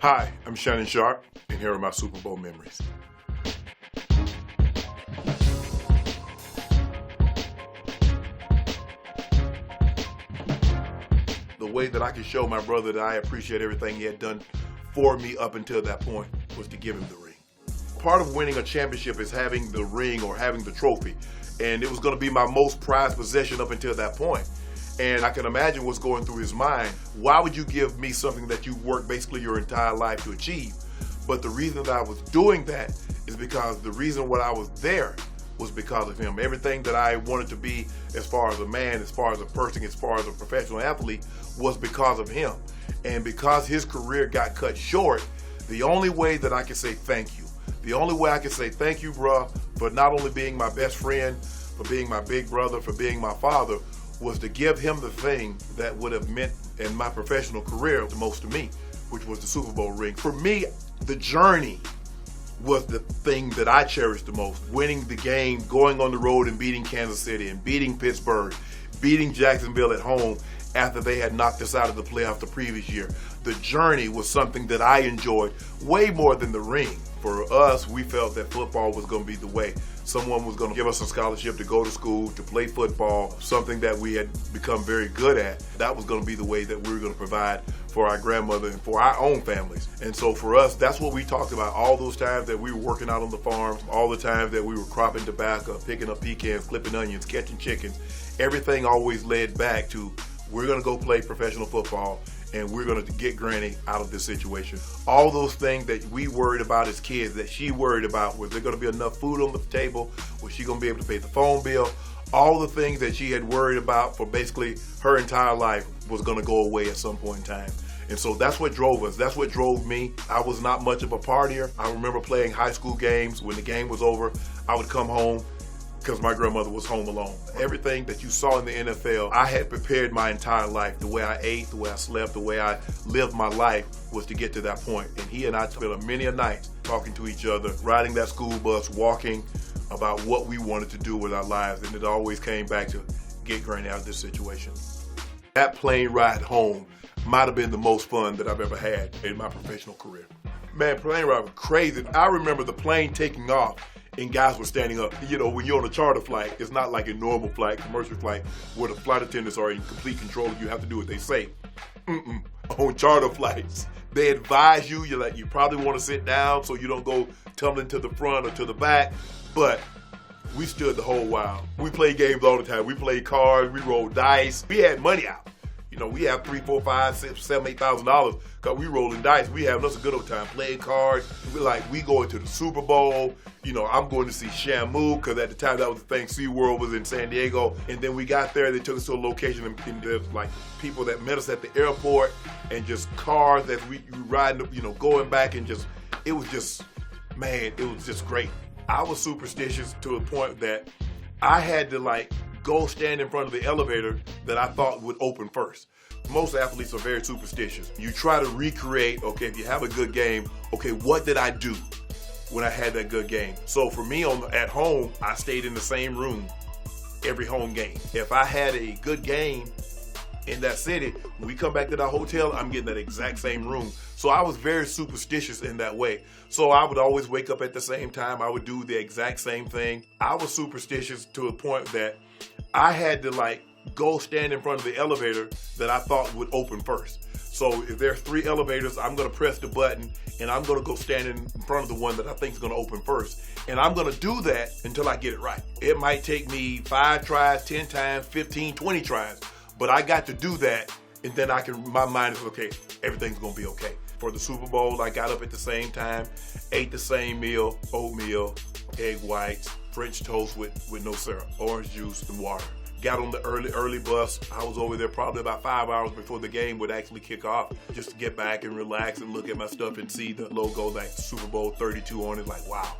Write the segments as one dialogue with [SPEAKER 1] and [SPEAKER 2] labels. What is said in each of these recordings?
[SPEAKER 1] Hi, I'm Shannon Sharpe, and here are my Super Bowl memories. The way that I could show my brother that I appreciate everything he had done for me up until that point was to give him the ring. Part of winning a championship is having the ring or having the trophy, and it was going to be my most prized possession up until that point. And I can imagine what's going through his mind. Why would you give me something that you've worked basically your entire life to achieve? But the reason that I was doing that is because the reason why I was there was because of him. Everything that I wanted to be as far as a man, as far as a person, as far as a professional athlete was because of him. And because his career got cut short, the only way that I can say thank you, the only way I can say thank you, bruh, for not only being my best friend, for being my big brother, for being my father, was to give him the thing that would have meant in my professional career the most to me, which was the Super Bowl ring. For me, the journey was the thing that I cherished the most. Winning the game, going on the road and beating Kansas City and beating Pittsburgh, beating Jacksonville at home after they had knocked us out of the playoffs the previous year. The journey was something that I enjoyed way more than the ring. For us, we felt that football was going to be the way. Someone was going to give us a scholarship to go to school, to play football, something that we had become very good at. That was going to be the way that we were going to provide for our grandmother and for our own families. And so for us, that's what we talked about. All those times that we were working out on the farms, all the times that we were cropping tobacco, picking up pecans, clipping onions, catching chickens, everything always led back to we're going to go play professional football and we're going to get Granny out of this situation. All those things that we worried about as kids, that she worried about, was there going to be enough food on the table? Was she going to be able to pay the phone bill? All the things that she had worried about for basically her entire life was going to go away at some point in time. And so that's what drove us. That's what drove me. I was not much of a partier. I remember playing high school games. When the game was over, I would come home because my grandmother was home alone. Everything that you saw in the NFL, I had prepared my entire life. The way I ate, the way I slept, the way I lived my life was to get to that point. And he and I spent many a night talking to each other, riding that school bus, walking about what we wanted to do with our lives. And it always came back to get Granny out of this situation. That plane ride home might have been the most fun that I've ever had in my professional career. Man, plane ride was crazy. I remember the plane taking off and guys were standing up. You know, when you're on a charter flight, it's not like a normal flight, commercial flight, where the flight attendants are in complete control. You have to do what they say. On charter flights, they advise you, you probably want to sit down so you don't go tumbling to the front or to the back, but we stood the whole while. We played games all the time. We played cards, we rolled dice. We had money out. You know, we have $3,000, $4,000, $5,000, $7,000, $8,000 because we rolling dice. We having us a good old time playing cards. We going to the Super Bowl. You know, I'm going to see Shamu because at the time that was the thing. SeaWorld was in San Diego. And then we got there. They took us to a location and there's like people that met us at the airport and just cars that we riding, going back and just, it was just great. I was superstitious to a point that I had to go stand in front of the elevator that I thought would open first. Most athletes are very superstitious. You try to recreate, okay, if you have a good game, okay, what did I do when I had that good game? So for me at home, I stayed in the same room every home game. If I had a good game in that city, when we come back to that hotel, I'm getting that exact same room. So I was very superstitious in that way. So I would always wake up at the same time. I would do the exact same thing. I was superstitious to a point that I had to go stand in front of the elevator that I thought would open first. So if there's 3 elevators, I'm gonna press the button and I'm gonna go stand in front of the one that I think is gonna open first. And I'm gonna do that until I get it right. It might take me 5 tries, 10 times, 15, 20 tries, but I got to do that and then my mind is okay, everything's gonna be okay. For the Super Bowl, I got up at the same time, ate the same meal, oatmeal, egg whites, French toast with no syrup, orange juice and water. Got on the early bus. I was over there probably about 5 hours before the game would actually kick off, just to get back and relax and look at my stuff and see the logo Super Bowl 32 on it. Wow,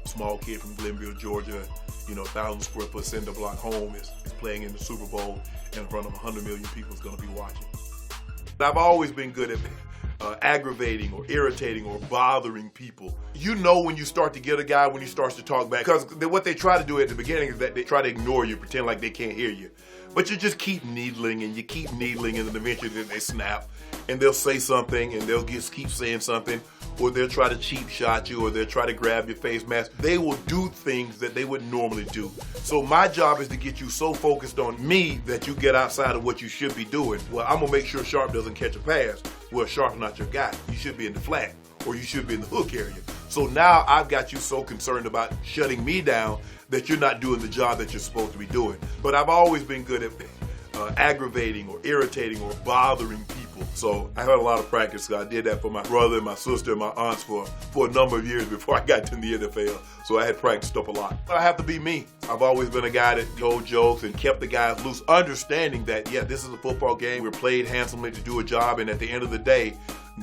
[SPEAKER 1] small kid from Glenville, Georgia, 1,000 square foot cinder block home is playing in the Super Bowl in front of 100 million people is going to be watching. I've always been good at aggravating or irritating or bothering people. You know when you start to get a guy when he starts to talk back, because what they try to do at the beginning is that they try to ignore you, pretend like they can't hear you. But you just keep needling and you keep needling, and then eventually they snap and they'll say something and they'll just keep saying something, or they'll try to cheap shot you, or they'll try to grab your face mask. They will do things that they wouldn't normally do. So my job is to get you so focused on me that you get outside of what you should be doing. Well, I'm gonna make sure Sharpe doesn't catch a pass. Well, Sharpe's not your guy. You should be in the flat, or you should be in the hook area. So now I've got you so concerned about shutting me down that you're not doing the job that you're supposed to be doing. But I've always been good at aggravating or irritating or bothering people. So I had a lot of practice. I did that for my brother and my sister and my aunts for a number of years before I got to the NFL. So I had practiced up a lot. But I have to be me. I've always been a guy that told jokes and kept the guys loose, understanding that, yeah, this is a football game. We're played handsomely to do a job, and at the end of the day,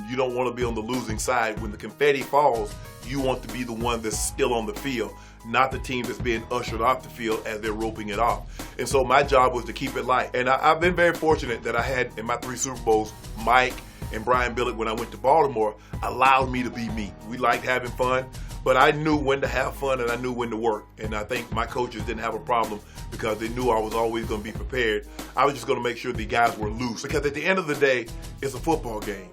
[SPEAKER 1] you don't want to be on the losing side. When the confetti falls, you want to be the one that's still on the field, not the team that's being ushered off the field as they're roping it off. And so my job was to keep it light. And I've been very fortunate that I had, in my 3 Super Bowls, Mike and Brian Billick, when I went to Baltimore, allowed me to be me. We liked having fun, but I knew when to have fun and I knew when to work. And I think my coaches didn't have a problem because they knew I was always going to be prepared. I was just going to make sure the guys were loose, because at the end of the day, it's a football game.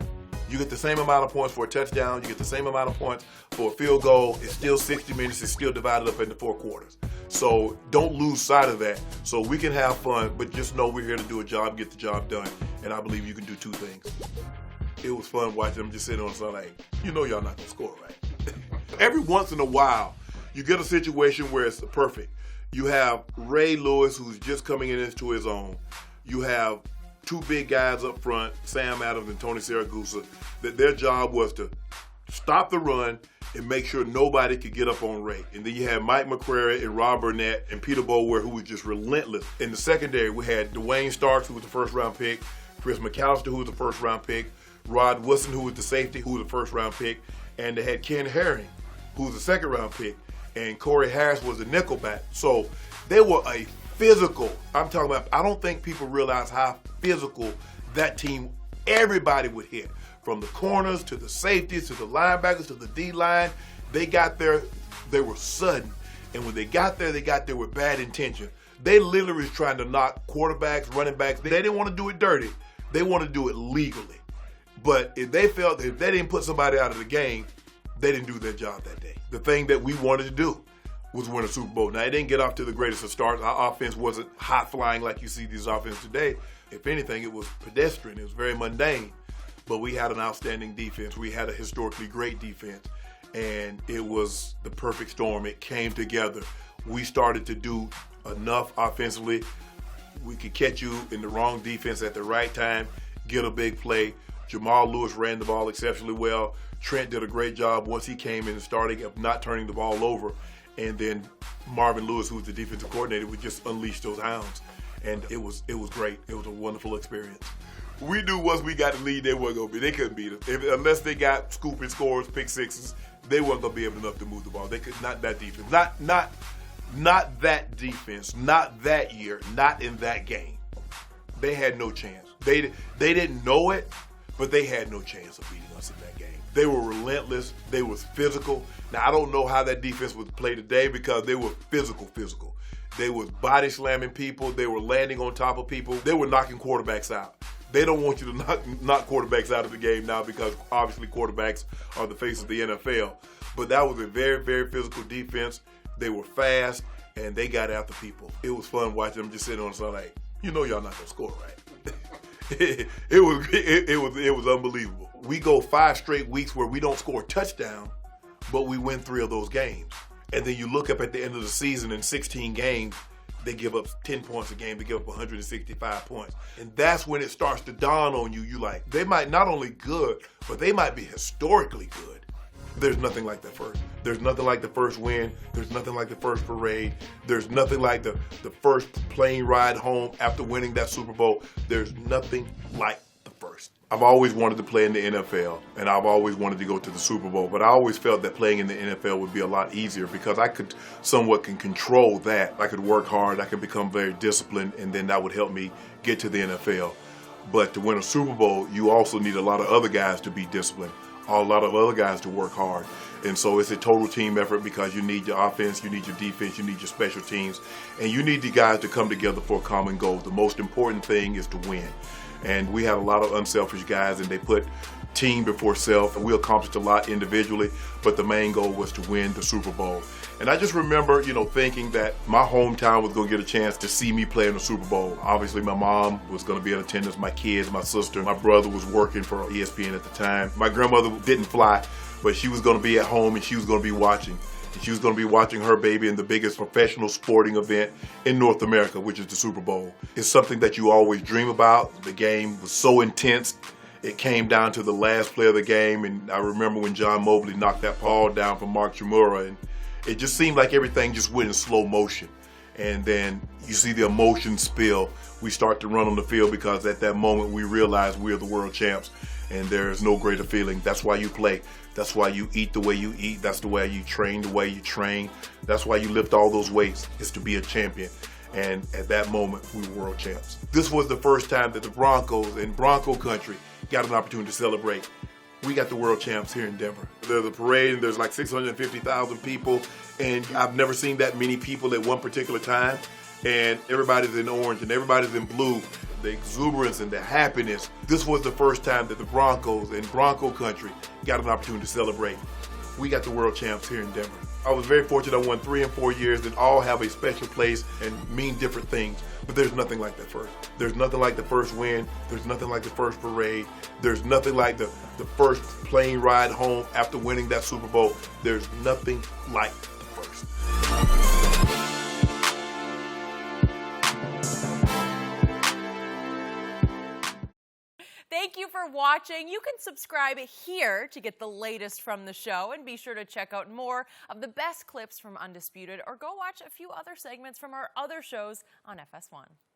[SPEAKER 1] You get the same amount of points for a touchdown. You get the same amount of points for a field goal. It's still 60 minutes. It's still divided up into 4 quarters. So don't lose sight of that. So we can have fun, but just know we're here to do a job, get the job done. And I believe you can do 2 things. It was fun watching them just sitting on the side like, you know y'all not going to score, right? Every once in a while, you get a situation where it's perfect. You have Ray Lewis, who's just coming into his own. You have 2 big guys up front, Sam Adams and Tony Siragusa, that their job was to stop the run and make sure nobody could get up on Ray. And then you had Mike McCrary and Rob Burnett and Peter Boulware, who was just relentless. In the secondary, we had Dwayne Starks, who was the first-round pick, Chris McAllister, who was the first-round pick, Rod Wilson, who was the safety, who was the first-round pick, and they had Ken Herring, who was the second-round pick, and Corey Harris was the nickelback. So they were a physical, I'm talking about, I don't think people realize how physical that team, everybody would hit. From the corners to the safeties to the linebackers to the D-line. They got there, they were sudden. And when they got there with bad intention. They literally was trying to knock quarterbacks, running backs. They didn't want to do it dirty. They wanted to do it legally. But if they felt that if they didn't put somebody out of the game, they didn't do their job that day. The thing that we wanted to do was win a Super Bowl. Now, it didn't get off to the greatest of starts. Our offense wasn't high-flying like you see these offenses today. If anything, it was pedestrian. It was very mundane. But we had an outstanding defense. We had a historically great defense. And it was the perfect storm. It came together. We started to do enough offensively. We could catch you in the wrong defense at the right time, get a big play. Jamal Lewis ran the ball exceptionally well. Trent did a great job once he came in and started of not turning the ball over. And then Marvin Lewis, who was the defensive coordinator, would just unleash those hounds. And it was great. It was a wonderful experience. We knew once we got the lead, they couldn't beat us. Unless they got scooping scores, pick sixes, they weren't going to be able enough to move the ball. They could not that defense. Not that defense. Not that year. Not in that game. They had no chance. They didn't know it, but they had no chance of beating us in that game. They were relentless. They was physical. Now, I don't know how that defense would play today because they were physical. They was body slamming people. They were landing on top of people. They were knocking quarterbacks out. They don't want you to knock quarterbacks out of the game now because obviously quarterbacks are the face of the NFL. But that was a very, very physical defense. They were fast, and they got after people. It was fun watching them just sitting on the side like, you know y'all not going to score, right? It was unbelievable. We go 5 straight weeks where we don't score a touchdown, but we win 3 of those games. And then you look up at the end of the season in 16 games, they give up 10 points a game. They give up 165 points. And that's when it starts to dawn on you. You like, they might not only good, but they might be historically good. There's nothing like that first. There's nothing like the first win. There's nothing like the first parade. There's nothing like the first plane ride home after winning that Super Bowl. There's nothing like the first. I've always wanted to play in the NFL, and I've always wanted to go to the Super Bowl, but I always felt that playing in the NFL would be a lot easier because I could somewhat control that. I could work hard, I could become very disciplined, and then that would help me get to the NFL. But to win a Super Bowl, you also need a lot of other guys to be disciplined, a lot of other guys to work hard. And so it's a total team effort because you need your offense, you need your defense, you need your special teams, and you need the guys to come together for a common goal. The most important thing is to win. And we have a lot of unselfish guys, and they put team before self. We accomplished a lot individually, but the main goal was to win the Super Bowl. And I just remember, thinking that my hometown was going to get a chance to see me play in the Super Bowl. Obviously, my mom was going to be in attendance, my kids, my sister. My brother was working for ESPN at the time. My grandmother didn't fly, but she was going to be at home and she was going to be watching. And she was going to be watching her baby in the biggest professional sporting event in North America, which is the Super Bowl. It's something that you always dream about. The game was so intense. It came down to the last play of the game, and I remember when John Mobley knocked that ball down from Mark Chmura, and it just seemed like everything just went in slow motion. And then you see the emotion spill. We start to run on the field because at that moment we realize we are the world champs, and there is no greater feeling. That's why you play. That's why you eat the way you eat. That's the way you train the way you train. That's why you lift all those weights, is to be a champion. And at that moment, we were world champs. This was the first time that the Broncos in Bronco country got an opportunity to celebrate. We got the world champs here in Denver. There's a parade and there's like 650,000 people, and I've never seen that many people at one particular time. And everybody's in orange and everybody's in blue. The exuberance and the happiness. This was the first time that the Broncos in Bronco country got an opportunity to celebrate. We got the world champs here in Denver. I was very fortunate. I won 3 and 4 years that all have a special place and mean different things. But there's nothing like that first. There's nothing like the first win. There's nothing like the first parade. There's nothing like the first plane ride home after winning that Super Bowl. There's nothing like the first.
[SPEAKER 2] Thank you for watching. You can subscribe here to get the latest from the show, and be sure to check out more of the best clips from Undisputed, or go watch a few other segments from our other shows on FS1.